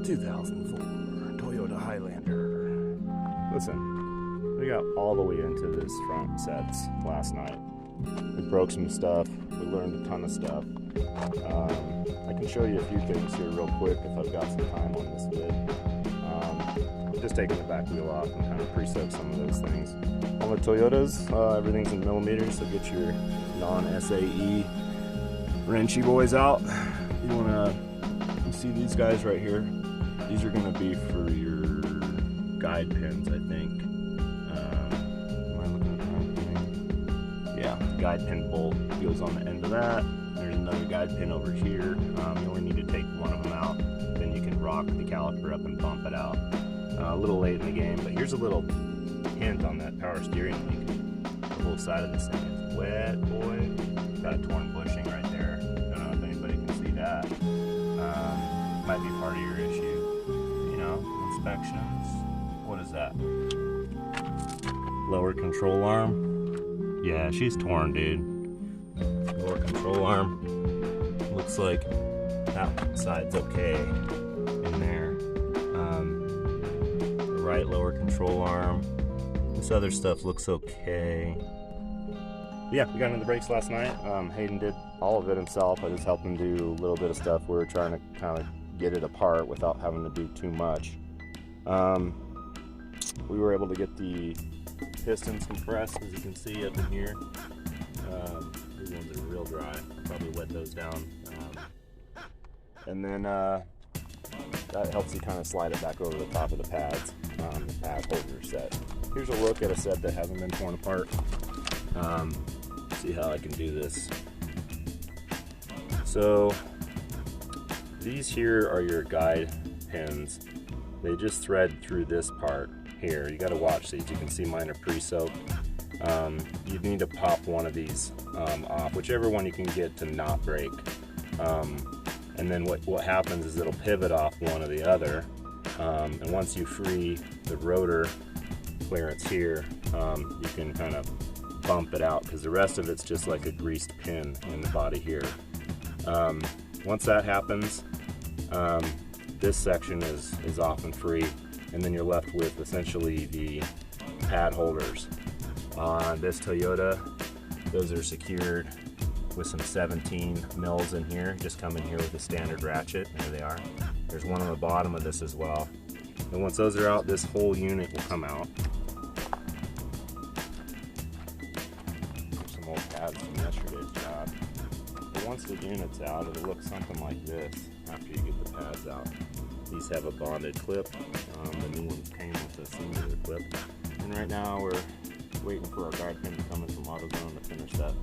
2004 Toyota Highlander. Listen, we got all the way into this front sets last night. We broke some stuff, we learned a ton of stuff. I can show you a few things here real quick if I've got some time on this vid. Just taking the back wheel off and kind of preset some of those things. On the Toyotas, everything's in millimeters, so get your non-SAE wrenchy boys out. You see these guys right here? These are going to be for your guide pins, I think. Am I looking at the right thing? Yeah, the guide pin bolt goes on the end of that. There's another guide pin over here. You only need to take one of them out. Then you can rock the caliper up and bump it out. A little late in the game, but here's a little hint on that power steering leak. The whole side of this thing is wet, boy. Got a torn bushing right there. Don't know if anybody can see that. Might be part of your issue. You know, inspections. What is that? Lower control arm. Yeah, she's torn, dude. Lower control arm. Looks like that side's okay in there. The right lower control arm. This other stuff looks okay. Yeah, we got into the brakes last night. Hayden did all of it himself. I just helped him do a little bit of stuff. We were trying to kind of get it apart without having to do too much. We were able to get the pistons compressed, as you can see up in here. These ones are real dry. I'll probably wet those down. And then that helps you kind of slide it back over the top of the pads, the pad holder set. Here's a look at a set that hasn't been torn apart. See how I can do this. So these here are your guide pins. They just thread through this part here. You got to watch these. You can see mine are pre-soaked. You need to pop one of these off, whichever one you can get to not break. And then what happens is it'll pivot off one or the other. And once you free the rotor clearance here, you can kind of bump it out, because the rest of it's just like a greased pin in the body here. Once that happens, this section is off and free, and then you're left with essentially the pad holders. On this Toyota, those are secured with some 17 mils in here. Just come in here with a standard ratchet. There they are. There's one on the bottom of this as well. And once those are out, this whole unit will come out. Some old pads from yesterday's job. But once the unit's out, it'll look something like this after you get the pads out. These have a bonded clip. The new ones came with a singular clip. And right now we're waiting for our guide pin to come in from AutoZone to finish that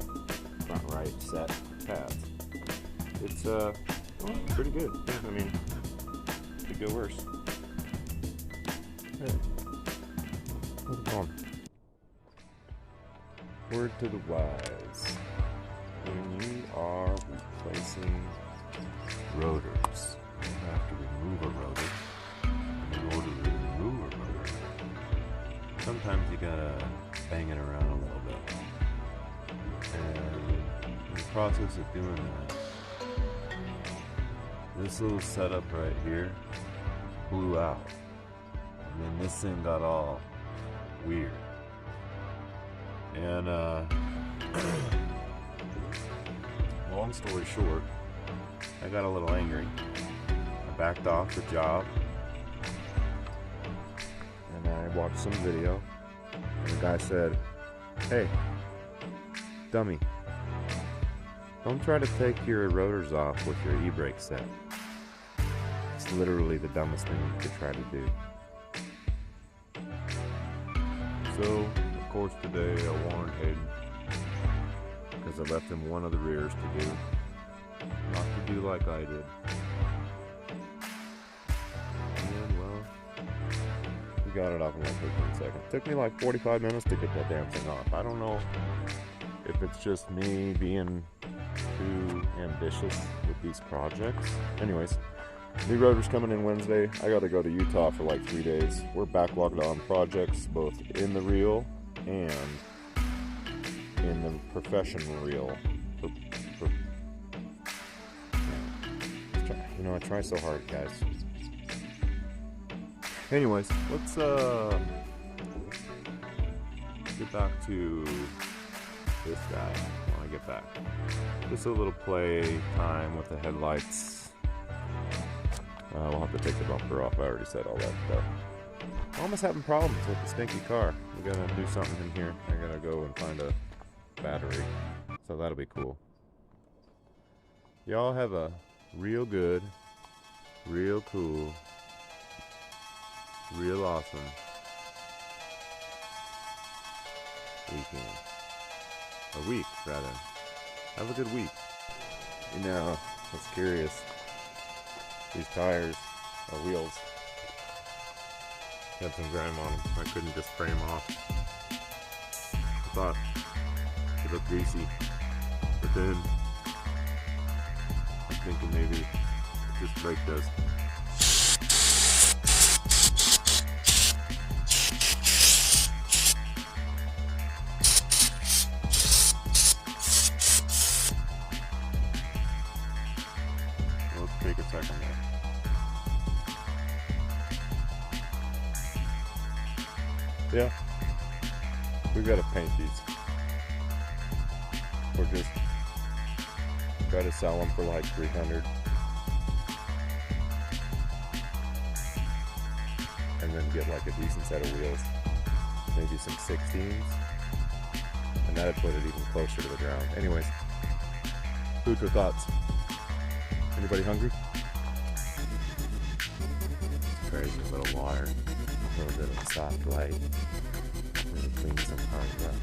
front right set pads. It's pretty good. Yeah, I mean, it could go worse. Hey, how's it going? Word to the wise: when you are replacing rotors, you have to remove a rotor. In order to remove a rotor, sometimes you gotta bang it around a little bit. And in the process of doing that, this little setup right here blew out. And then this thing got all weird. And long story short, I got a little angry. I backed off the job and I watched some video, and the guy said, "Hey, dummy, don't try to take your rotors off with your e-brake set. It's literally the dumbest thing you could try to do." So, of course, today I warned Hayden, because I left him one of the rears to do, not to do like I did. And well, we got it off in like 15 seconds. It took me like 45 minutes to get that damn thing off. I don't know if it's just me being too ambitious with these projects. Anyways, new rotor's coming in Wednesday. I gotta go to Utah for like 3 days. We're backlogged on projects both in the reel and in the professional reel. You know, I try so hard, guys. Anyways, let's get back to this guy when I get back. Just a little play time with the headlights. We'll have to take the bumper off. I already said all that stuff. Almost having problems with the stinky car. We're gonna do something in here. I gotta go and find a battery, so that'll be cool. Y'all have a real good, real cool, real awesome weekend. A week, rather. Have a good week. You know, I was curious. These tires, or wheels, had some grime on them. I couldn't just spray them off. I thought it looked greasy, but then I'm thinking maybe this brake does. Let's take a second there. Yeah, we gotta paint these. Or just try to sell them for like $300, and then get like a decent set of wheels, maybe some 16s, and that'd put it even closer to the ground. Anyways, food for thoughts. Anybody hungry? Crazy little water, a little bit of soft light, really clean some cars up.